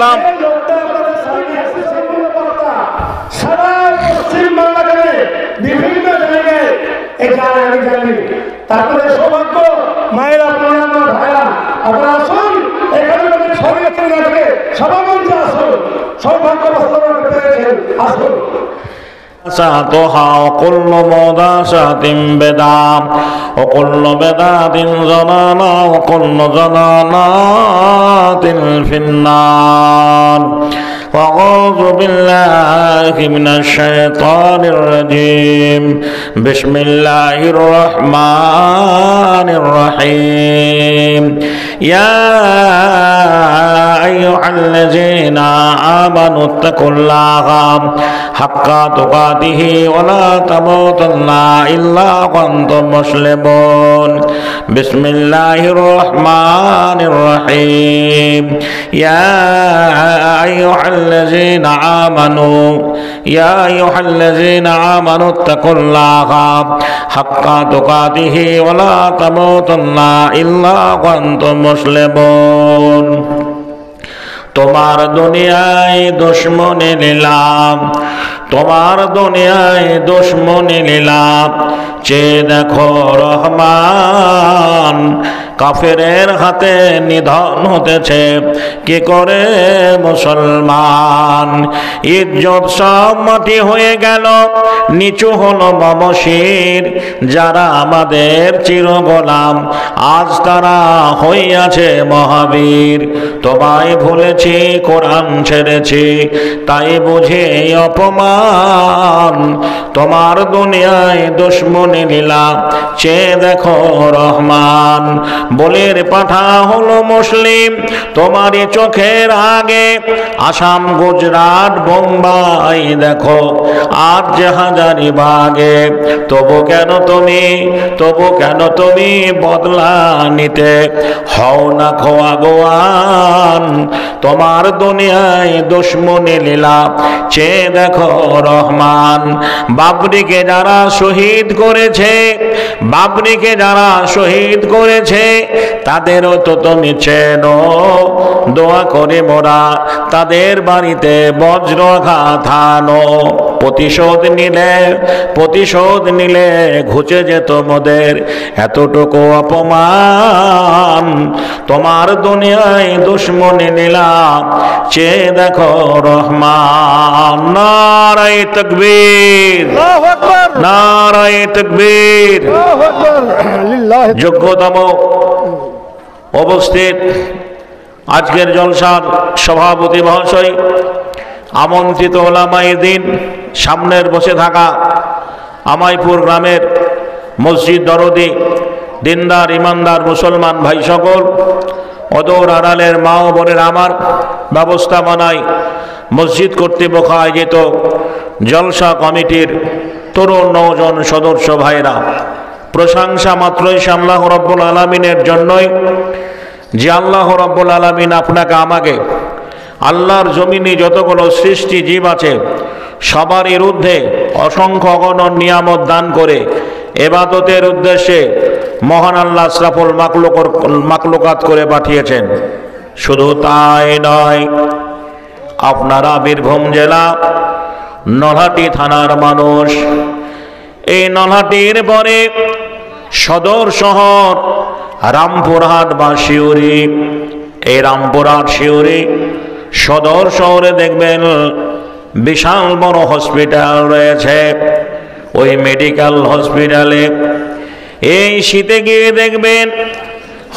সালাম। সারা পশ্চিম বাংলাকে বিভিন্ন জায়গায় তারপরে সৌভাগ্য মায়েরা আমার ভাইরা আপনারা আসুন এখানে ছড়িয়ে ছিড়ে রাখে সভামঞ্চে আসুন সৌভাগ্য বাস্তবায়ন করতে পেরেছেন আসুন। وكل مداسة بدعة وكل بدعة ضلالة وكل ضلالة في النار. وأعوذ بالله من الشيطان الرجيم. بسم الله الرحمن الرحيم. يا أيها الذين آمنوا اتقوا الله حق تقاته ولا تموتن إلا وأنتم مسلمون. بسم الله الرحمن الرحيم. يا أيها الذين آمنوا اتقوا الله حق تقاته ولا تموتن إلا وأنتم مسلمون. তোমার দুনিয়ায় দুশ্মনী নিলাম, তোমার দুনিয়ায় দুশ্মনী নিলাম, চেয়ে দেখো রহমান কাফেরের হাতে নিধন হতেছে কি করে মুসলমান। ইজ্জত সব মাটি হয়ে গেল, নিচু হলো মমশির যারা আমাদের চিরগোলাম, আজ তারা হইয়াছে মহাবীর। তোমায় ভুলেছি কোরআন ছেড়েছি তাই বুঝে অপমান, তোমার দুনিয়ায় দুশ্মনী লীলা চেয়ে দেখো রহমান। বলের পাঠা হলো মুসলিম তোমারই চোখের আগে, আসাম গুজরাট বোম্বাই দেখো আর জাহাজারি বাগে, তবু কেন তুমি বদলা নিতে হও না খোয়া গোয়ান। তোমার দুনিয়ায় দুশ্মনী লীলা চেয়ে দেখো রহমান। বাবরিকে যারা শহীদ করেছে তাদেরও তো তুমি চেনো, দোয়া করে মোরা তাদের বাড়িতে বজ্রাঘাত হানো। প্রতিশোধ নিলে ঘুচে যেত মোদের এতটুকু অপমান। তোমার দুনিয়ায় দুশ্মনী নিলাম চেয়ে দেখো রহমান। নারায়ে তাকবীর, নারায়ে তাকবীর। যোগ্যতম উপস্থিত আজকের জলসার সভাপতি মহাশয়, আমন্ত্রিত ওলামায়ে দ্বীন, সামনের বসে থাকা আমাইপুর গ্রামের মসজিদ দরদি দিনদার ইমানদার মুসলমান ভাই সকল, অদূর আড়ালের মা ও বোনের আমার, ব্যবস্থাপনায় মসজিদ কর্তৃপক্ষ আয়োজিত জলসা কমিটির তরুণ 9 জন সদস্য ভাইরা, প্রশংসা মাত্রই আল্লাহ রাব্বুল আলামিনের জন্যই যে আল্লাহ রাব্বুল আলামিন আপনাকে আমাকে আল্লাহর জমিনে যতগুলো সৃষ্টি জীব আছে সবারই ঊর্ধ্বে অসংখ্য অগণন নিয়ামত দান করে ইবাদতের উদ্দেশ্যে মহান আল্লাহ আশরাফুল মাখলুকাত করে পাঠিয়েছেন। শুধু তাই নয়, আপনারা বীরভূম জেলা নলহাটি থানার মানুষ। এই নলহাটির পরে সদর শহর রামপুরহাট বা শিউরি, এই রামপুরহাট শিউরি সদর শহরে দেখবেন বিশাল বড় হসপিটাল রয়েছে। ওই মেডিকেল হসপিটালে এই শীতে গিয়ে দেখবেন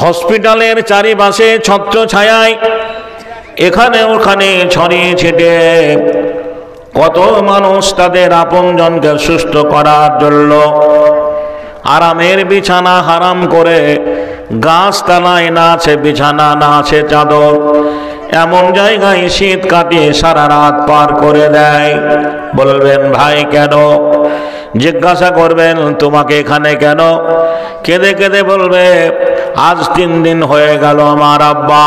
হসপিটালের চারিপাশে ছত্র ছায়ায় এখানে ওখানে ছড়িয়ে ছিটে কত মানুষ তাদের আপনজনকে সুস্থ করার জন্য আরামের বিছানা হারাম করে, গাছতলায় না আছে বিছানা, না আছে চাদর, এমন জায়গায় শীত কাটিয়ে সারা রাত পার করে দেয়। বলবেন ভাই কেন? জিজ্ঞাসা করবেন তোমাকে এখানে কেন? কেঁদে কেঁদে বলবে আজ 3 দিন হয়ে গেল আমার আব্বা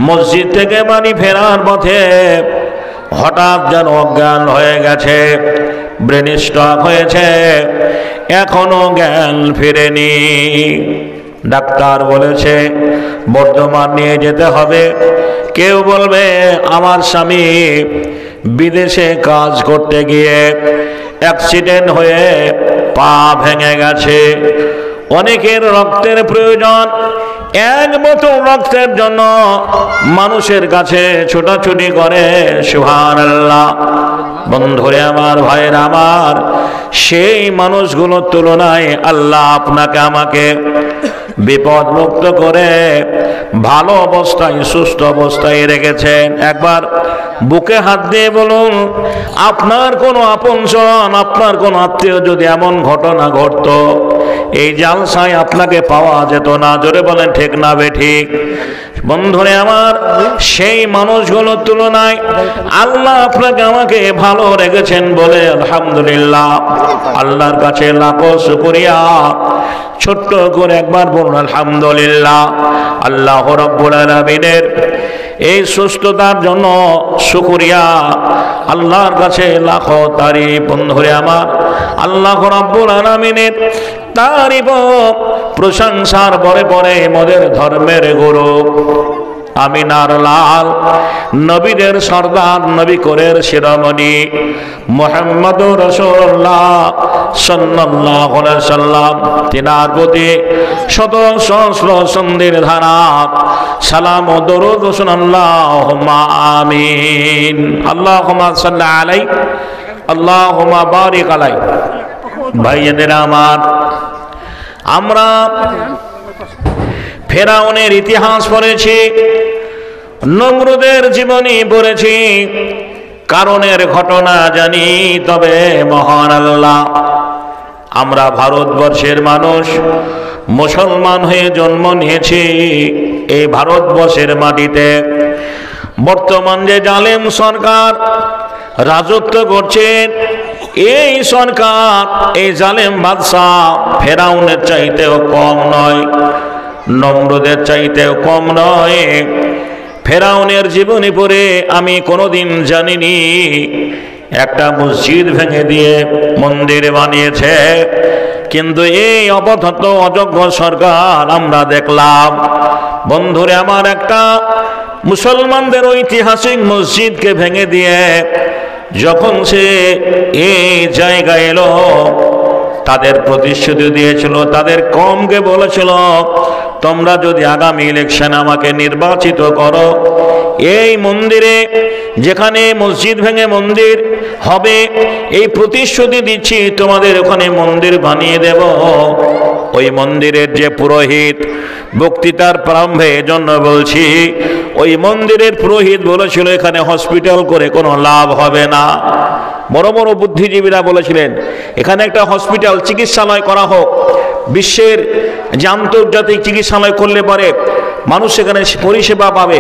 মসজিদ থেকে বাড়ি ফেরার পথে হঠাৎ যেন অজ্ঞান হয়ে গেছে, ব্রেন স্ট্রোক হয়েছে, এখনো জ্ঞান ফিরেনি। ডাক্তার বলেছে বর্ধমান নিয়ে যেতে হবে, কেউ বলবে আমার স্বামী বিদেশে কাজ করতে গিয়ে অ্যাক্সিডেন্ট হয়ে পা ভেঙে গেছে, অনেকের রক্তের প্রয়োজন, এক বোতল রক্তের জন্য মানুষের কাছে ছোটাছুটি করে। সুবহানাল্লাহ। বন্ধুরে আমার, ভাইয়ের আমার, সেই মানুষগুলোর তুলনায় আল্লাহ আপনাকে আমাকে বিপদ মুক্ত করে ভালো অবস্থায়, সুস্থ অবস্থায় রেখেছেন। একবার বুকে হাত দিয়ে বলুন, আপনার কোনো আপনজন, আপনার কোনো আত্মীয় যদি এমন ঘটনা ঘটতো, এই জালসায় আপনাকে পাওয়া যেত না। জোরে বলেন ঠিক না বেঠিক? বন্ধুরে আমার, সেই মানুষগুলোর তুলনায় আল্লাহ আপনাকে আমাকে ভালো রেখেছেন বলে আলহামদুলিল্লাহ, আল্লাহর কাছে লাখো শুকরিয়া। ছোট্ট করে একবার বলুন আলহামদুলিল্লাহ। আল্লাহ রাব্বুল আলামিনের এই সুস্থতার জন্য শুকরিয়া, আল্লাহর কাছে লাখো তারিফ। বন্ধুরে আমার, আল্লাহ রাব্বুল আলামিনের তারিফ প্রশংসার পরে পরে মোদের ধর্মের গুরু, আমিনার লাল, নবীদের সর্দার, নবী করের শিরোমণি মুহাম্মদুর রাসূলুল্লাহ সাল্লাল্লাহু আলাইহি সাল্লাম, তিনার প্রতি শত সহস্র সন্ধির ধারা সালাম ও দরুদ রসুল। আল্লাহুম্মা আমিন। আল্লাহুম্মা সাল্লি আলাইহি, আল্লাহুম্মা বারিক আলাইহি। ভাইয়েদের আমার, আমরা ফেরাউনের ইতিহাস পড়েছি, নমরুদের জীবনী পড়েছি, কারণের ঘটনা জানি, তবে মহান আল্লাহ, আমরা ভারতবর্ষের মানুষ, মুসলমান হয়ে জন্ম নিয়েছি এই ভারতবর্ষের মাটিতে। বর্তমান যে জালেম সরকার রাজত্ব করছেন, এই সরকার, এই জালেম বাদশাহ ফেরাউনের চাইতেও কম নয়, নমরুদের চাইতেও কম নয়। ফেরাউনের জীবনী পড়ে আমি কোনোদিন জানিনি একটা মসজিদ ভেঙে দিয়ে মন্দির বানিয়েছে, কিন্তু এই অপথ্য অযোগ্য সরকার আমরা দেখলাম। বন্ধুরে আমার, একটা মুসলমানদের ঐতিহাসিক মসজিদকে ভেঙে দিয়ে যখন সে এই জায়গায় এলো, তাদের প্রতিশ্রুতি দিয়েছিল, তাদের কমকে বলেছিল, তোমরা যদি আগামী ইলেকশনে আমাকে নির্বাচিত করো, এই মন্দিরে, যেখানে মসজিদ ভেঙে মন্দির হবে, এই প্রতিশ্রুতি দিচ্ছি তোমাদের ওখানে মন্দির বানিয়ে দেব। ওই মন্দিরের যে পুরোহিত, বক্তৃতার প্রারম্ভে জন্য বলছি, ওই মন্দিরের পুরোহিত বলেছিল এখানে হসপিটাল করে কোনো লাভ হবে না। বড় বড় বুদ্ধিজীবীরা বলেছিলেন এখানে একটা হসপিটাল, চিকিৎসালয় করা হোক, বিশ্বের যে আন্তর্জাতিক চিকিৎসালয় করলে পরে মানুষ সেখানে পরিষেবা পাবে,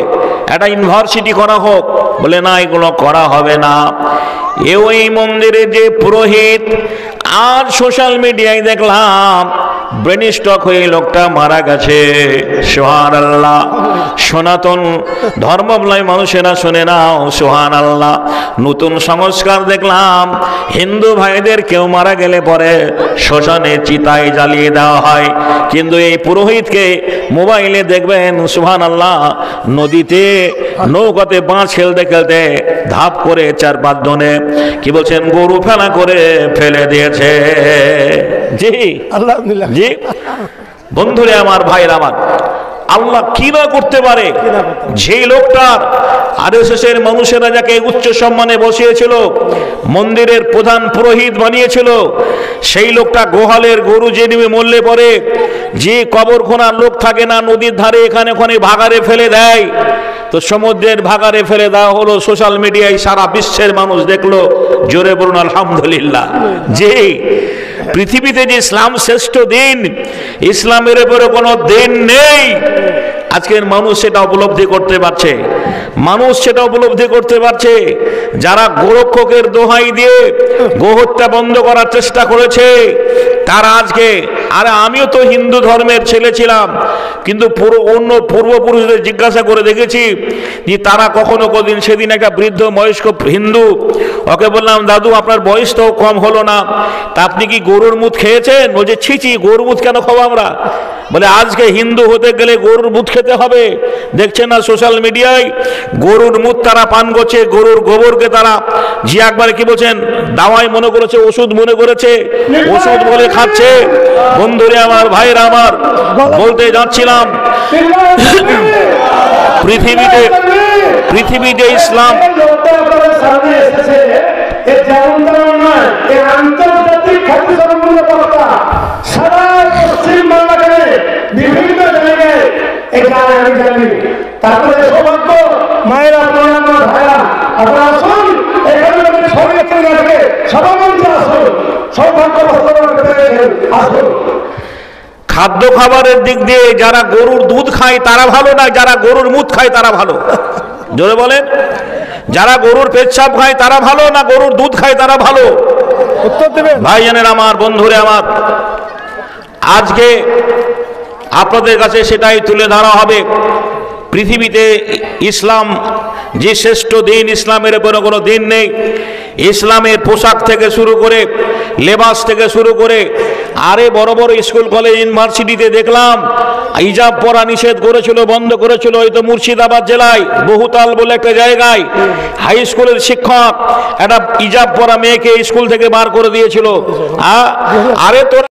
একটা ইউনিভার্সিটি করা হোক। বলে না, এগুলো করা হবে না। এই মন্দিরের যে পুরোহিত, আর সোশ্যাল মিডিয়ায় দেখলাম ব্রেন স্ট্রোক হয়ে লোকটা মারা গেছে। সুবহানাল্লাহ। সনাতন ধর্মাবলম্বী মানুষেরা শুনে নাও, সুবহানাল্লাহ। নতুন সংস্কার দেখলাম, হিন্দু ভাইদের কেউ মারা গেলে পরে শ্মশানে চিতায় জ্বালিয়ে দেওয়া হয়, কিন্তু এই পুরোহিতকে মোবাইলে দেখবেন, সুবহানাল্লাহ, নদীতে নৌকাতে বাঁশ খেলতে খেলতে ধাপ করে 4-5 জনে কি বলছেন গরু ফেলা করে ফেলে দিয়েছে। জি আলহামদুলিল্লাহ। জি বন্ধুরে আমার, ভাইয়ের আমার, আল্লাহ কি না করতে পারে। যে লোকটার আরএসএসের মানুষেরা যাকে উচ্চ সম্মানে বসিয়েছিল, মন্দিরের প্রধান পুরোহিত বানিয়েছিল, সেই লোকটা গোহালের গরু যে নিবে মরলে পরে যে কবর খোনার লোক থাকে না, নদীর ধারে এখানে ওখানে ভাগাড়ে ফেলে দেয়, তো সমুদ্রের ভাগাড়ে ফেলে দেওয়া হলো। সোশ্যাল মিডিয়ায় সারা বিশ্বের মানুষ দেখলো। জোরে বলুন আলহামদুলিল্লাহ। যে পৃথিবীতে যে ইসলাম শ্রেষ্ঠ দিন, ইসলামের উপরে কোনো দিন নেই, আজকের মানুষ সেটা উপলব্ধি করতে পারছে। মানুষ সেটা উপলব্ধি করতে পারছে। যারা গোরক্ষকের দোহাই দিয়ে গোহত্যা বন্ধ করার চেষ্টা করেছে, তারা আজকে, আরে আমিও তো হিন্দু ধর্মের ছেলে ছিলাম, কিন্তু অন্য পূর্বপুরুষদের জিজ্ঞাসা করে দেখেছি যে তারা কখনো কোনদিন, সেদিন একটা বৃদ্ধ বয়স্ক হিন্দু, ওকে বললাম দাদু আপনার বয়স তো কম হলো না, তা আপনি কি গরুর মুত খেয়েছেন? বলছে ছি ছি, গরুর মুত কেন খাবো আমরা? বলে আজকে হিন্দু হতে গেলে গরুর মুত খেতে হবে। দেখছেন না সোশ্যাল মিডিয়ায়, গরুর মুত তারা পান করছে, গরুর গোবরকে তারা জি একবার কি বলছেন, দাওয়াই মনে করেছে, ওষুধ মনে করেছে, ওষুধ বলে খাচ্ছে। বন্ধুরে আমার, ভাইরা আমার, বলতে যাচ্ছিলাম পৃথিবীতে ইসলাম আন্তর্জাতিক খ্যাতি সম্পন্ন বক্তা সারা পশ্চিম বাংলাকে বিভিন্ন জায়গায় এটা আমি জানি। তারপরে সৌভাগ্য মায়েরা, বোনেরা, ভাইরা, আপনারা আসুন এখানে সরকার না থেকে সভামঞ্চে আসুন, সৌভাগ্য বাস্তবায়ন পেয়েছেন, আসুন। খাদ্য খাবারের দিক দিয়ে যারা গরুর দুধ খায় তারা ভালো না যারা গরুর মুত খায় তারা ভালো? জোরে বলেন। যারা গরুর পেচ্ছাপ খায় তারা ভালো না গরুর দুধ খায় তারা ভালো? উত্তর দেবেন। ভাইজানের আমার, বন্ধুরে আমার, আজকে আপনাদের কাছে সেটাই তুলে ধরা হবে। পৃথিবীতে ইসলাম যে শ্রেষ্ঠ দিন, ইসলামের কোনো দিন নেই। ইসলামের পোশাক থেকে শুরু করে, লেবাস থেকে শুরু করে, আরে বড় বড় স্কুল কলেজ ইউনিভার্সিটিতে দেখলাম হিজাব পরা নিষেধ করেছিল, বন্ধ করেছিল। হয়তো মুর্শিদাবাদ জেলায় বহুতাল বলে একটা জায়গায় হাই স্কুলের শিক্ষক একটা হিজাব পরা মেয়েকে স্কুল থেকে বার করে দিয়েছিল। আরে তোর